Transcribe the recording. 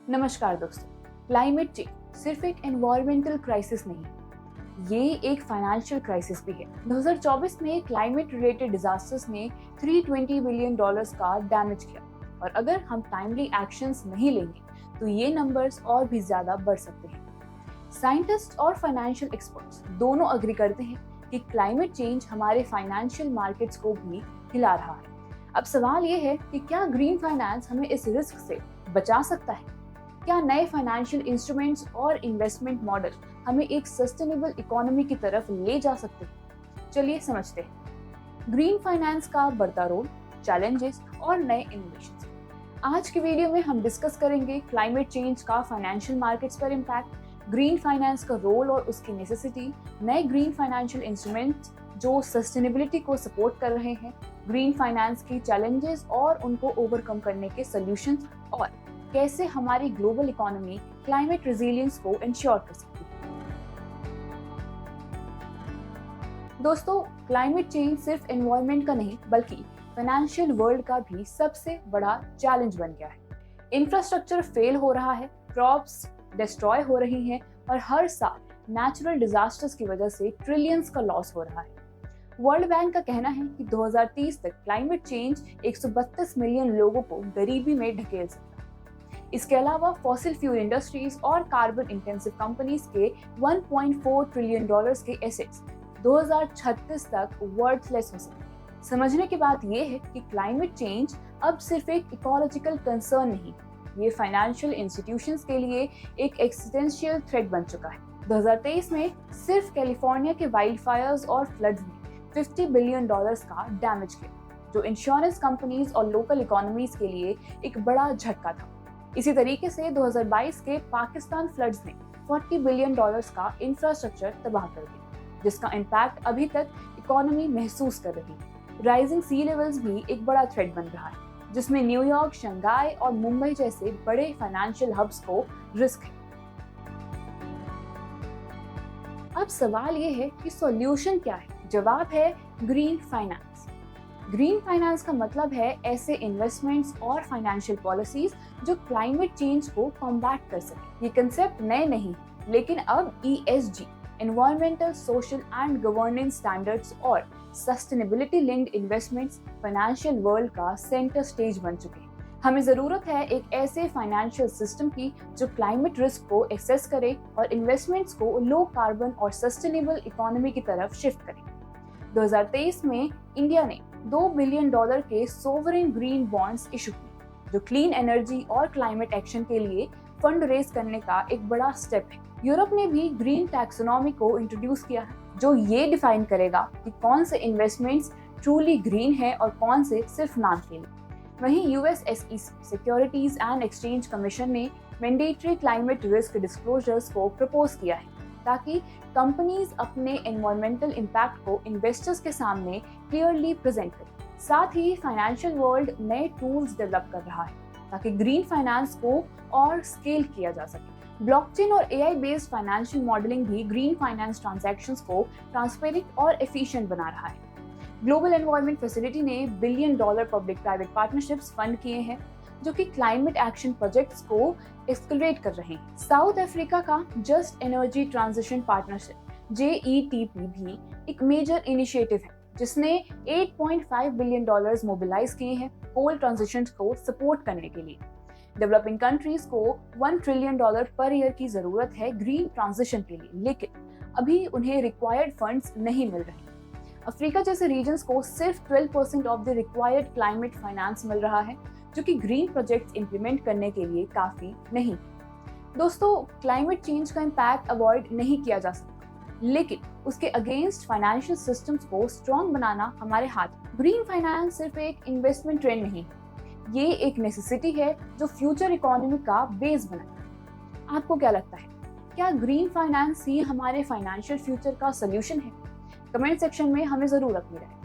नमस्कार दोस्तों, climate change सिर्फ एक एनवायरमेंटल क्राइसिस नहीं है, ये एक फाइनेंशियल क्राइसिस भी है। 2024 में क्लाइमेट रिलेटेड डिजास्टर्स ने $320 बिलियन का डैमेज किया और अगर हम टाइमली एक्शंस नहीं लेंगे तो ये नंबर्स और भी ज्यादा बढ़ सकते हैं। साइंटिस्ट और फाइनेंशियल एक्सपर्ट्स दोनों एग्री करते हैं कि क्लाइमेट चेंज हमारे फाइनेंशियल मार्केट्स को भी हिला रहा है। अब सवाल ये है कि क्या ग्रीन फाइनेंस हमें इस रिस्क से बचा सकता है? क्या नए फाइनेंशियल इंस्ट्रूमेंट्स और इन्वेस्टमेंट मॉडल हमें एक सस्टेनेबल इकोनॉमी की तरफ ले जा सकते हैं? चलिए समझते हैं ग्रीन फाइनेंस का बढ़ता रोल, चैलेंजेस और नए इनोवेशंस। आज की वीडियो में हम डिस्कस करेंगे क्लाइमेट चेंज का फाइनेंशियल मार्केट्स पर इम्पैक्ट, ग्रीन फाइनेंस का रोल और उसकी नेसेसिटी, नए ग्रीन फाइनेंशियल इंस्ट्रूमेंट्स जो सस्टेनेबिलिटी को सपोर्ट कर रहे हैं, ग्रीन फाइनेंस की चैलेंजेस और उनको ओवरकम करने के सॉल्यूशंस, और कैसे हमारी ग्लोबल इकोनॉमी क्लाइमेट रेजिलियंस को इंश्योर कर सकती है। दोस्तों, क्लाइमेट चेंज सिर्फ एनवायरनमेंट का नहीं बल्कि फाइनेंशियल वर्ल्ड का भी सबसे बड़ा चैलेंज बन गया है। इंफ्रास्ट्रक्चर फेल हो रहा है, क्रॉप्स डिस्ट्रॉय हो रही हैं और हर साल नेचुरल डिजास्टर्स की वजह से ट्रिलियंस का लॉस हो रहा है। वर्ल्ड बैंक का कहना है कि 2030 तक क्लाइमेट चेंज 132 मिलियन लोगों को गरीबी में ढकेल सकता है। इसके अलावा फॉसिल फ्यूल इंडस्ट्रीज और कार्बन इंटेंसिव कंपनीज के $1.4 ट्रिलियन के एसेट्स 2036 तक वर्थलेस हो सकते हैं। समझने की बात यह है कि क्लाइमेट चेंज अब सिर्फ एक इकोलॉजिकल कंसर्न नहीं, ये फाइनेंशियल इंस्टीट्यूशंस के लिए एक एक्सिस्टेंशियल थ्रेट बन चुका है। 2023 में सिर्फ कैलिफोर्निया के वाइल्ड फायर्स और फ्लड्स ने $50 बिलियन का डैमेज किया, जो इंश्योरेंस कंपनीज और लोकल इकोनॉमीज के लिए एक बड़ा झटका था। इसी तरीके से 2022 के पाकिस्तान फ्लड्स ने $40 बिलियन का इंफ्रास्ट्रक्चर तबाह कर दिया, जिसका इम्पैक्ट अभी तक इकोनॉमी महसूस कर रही है। राइजिंग सी लेवल्स भी एक बड़ा थ्रेट बन रहा है, जिसमें न्यूयॉर्क, शंघाई और मुंबई जैसे बड़े फाइनेंशियल हब्स को रिस्क है। अब सवाल ये है कि सॉल्यूशन क्या है? जवाब है ग्रीन फाइनेंस। ग्रीन फाइनेंस का मतलब है ऐसे इन्वेस्टमेंट्स और फाइनेंशियल पॉलिसीज जो क्लाइमेट चेंज को कॉम्बैट कर सके। ये कंसेप्ट नए नहीं, लेकिन अब ESG, environmental, social and governance standards और sustainability linked investments financial world का सेंटर स्टेज बन चुके हैं। हमें जरूरत है एक ऐसे फाइनेंशियल सिस्टम की जो क्लाइमेट रिस्क को एसेस करे और इन्वेस्टमेंट्स को लो कार्बन और सस्टेनेबल इकोनॉमी की तरफ शिफ्ट करे। 2023 में इंडिया ने $2 बिलियन के सोवरेन ग्रीन बॉन्ड्स इशू किए, जो क्लीन एनर्जी और क्लाइमेट एक्शन के लिए फंड रेज करने का एक बड़ा स्टेप है। यूरोप ने भी ग्रीन टैक्सोनॉमी को इंट्रोड्यूस किया है, जो ये डिफाइन करेगा कि कौन से इन्वेस्टमेंट्स ट्रूली ग्रीन है और कौन से सिर्फ नाम के लिए। वहीं US SEC, securities and exchange commission ने मैंडेटरी क्लाइमेट रिस्क डिस्क्लोजर्स को प्रपोज किया है, ताकि कंपनीज अपने एनवायरमेंटल इम्पैक्ट को इन्वेस्टर्स के सामने क्लियरली प्रेजेंट करें। साथ ही फाइनेंशियल वर्ल्ड नए टूल्स डेवलप कर रहा है ताकि ग्रीन फाइनेंस को और स्केल किया जा सके। ब्लॉकचेन और AI बेस्ड फाइनेंशियल मॉडलिंग भी ग्रीन फाइनेंस ट्रांजैक्शंस को ट्रांसपेरेंट और एफिशिएंट बना रहा है। ग्लोबल एनवायरनमेंट फैसिलिटी ने $1 billion public private partnerships fund किए हैं, जो कि क्लाइमेट एक्शन प्रोजेक्ट्स को एक्सेलरेट कर रहे हैं। साउथ अफ्रीका का just energy transition partnership JETP भी एक मेजर इनिशिएटिव है, जिसने $8.5 बिलियन मोबिलाइज किए हैं कोल ट्रांजिशन को सपोर्ट करने के लिए। डेवलपिंग कंट्रीज को $1 ट्रिलियन पर ईयर की जरूरत है ग्रीन ट्रांजिशन के लिए, लेकिन अभी उन्हें रिक्वायर्ड फंड्स नहीं मिल रहे। अफ्रीका जैसे रीजन्स को सिर्फ 12% of the required climate finance मिल रहा है, जो कि ग्रीन प्रोजेक्ट्स इंप्लीमेंट करने के लिए काफी नहीं। दोस्तों, क्लाइमेट चेंज का इम्पैक्ट अवॉइड नहीं किया जा सकता, लेकिन उसके अगेंस्ट फाइनेंशियल सिस्टम्स को स्ट्रॉन्ग बनाना हमारे हाथ। ग्रीन फाइनेंस सिर्फ एक इन्वेस्टमेंट ट्रेंड नहीं, ये एक नेसेसिटी है जो फ्यूचर इकोनॉमी का बेस बनाए। आपको क्या लगता है, क्या ग्रीन फाइनेंस ही हमारे फाइनेंशियल फ्यूचर का सोल्यूशन है? कमेंट सेक्शन में हमें जरूर अपनी राय